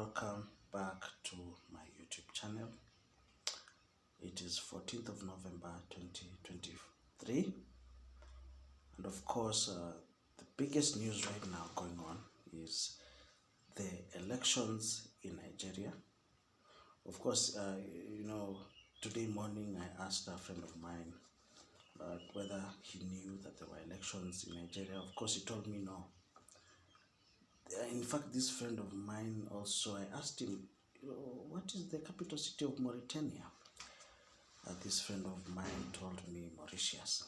welcome back to my YouTube channel. It is 14th of November 2023, and of course the biggest news right now going on is the elections in Nigeria. Of course, today morning I asked a friend of mine whether he knew that there were elections in Nigeria. Of course, he told me no. In fact, this friend of mine also, I asked him, what is the capital city of Mauritania? This friend of mine told me Mauritius.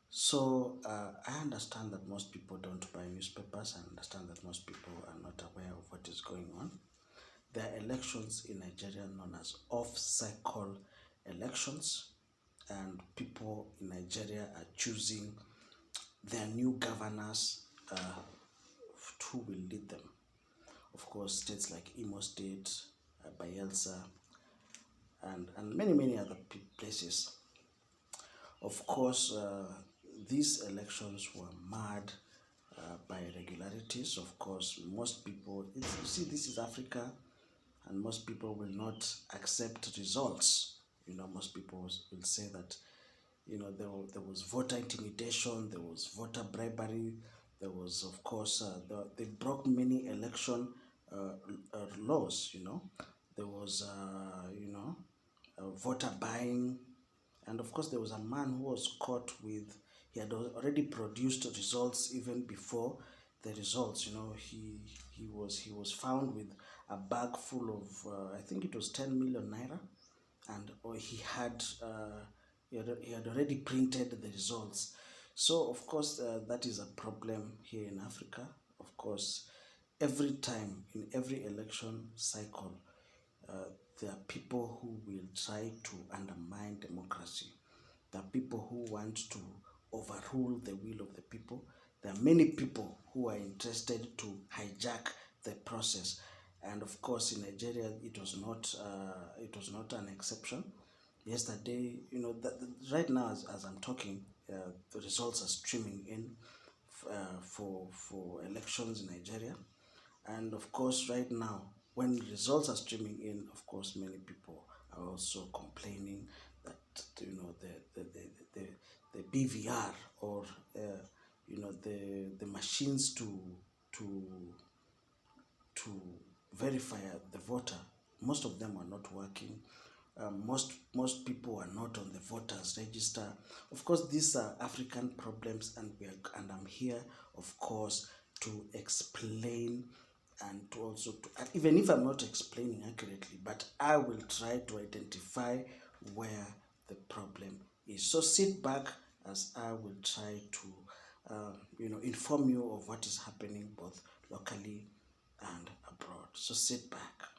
So I understand that most people don't buy newspapers. I understand that most people are not aware of what is going on. There are elections in Nigeria known as off-cycle elections, and people in Nigeria are choosing their new governors who will lead them. Of course, states like Imo State, Bayelsa, and many other places. Of course, these elections were marred by irregularities. Of course, most people, you see, this is Africa, and most people will not accept results. Most people will say that, there was voter intimidation, there was voter bribery, there was, of course, they broke many election laws. There was, voter buying, and of course there was a man who was caught with, he had already produced results even before the results. He was found with a bag full of I think it was 10 million naira, and he had already printed the results. So of course that is a problem here in Africa. Of course, every time in every election cycle, there are people who will try to undermine democracy. There are people who want to overrule the will of the people. There are many people who are interested to hijack the process. And of course, in Nigeria, it was not an exception. Yesterday, right now as I'm talking, the results are streaming in for elections in Nigeria. And of course, right now, when results are streaming in, of course, many people are also complaining that the BVR, or the machines to verify the voter, most of them are not working. Most people are not on the voters register. Of course, these are African problems, and I'm here, of course, to explain, and to also, even if I'm not explaining accurately, but I will try to identify where the problem is. So sit back as I will try to inform you of what is happening both locally and abroad. So sit back.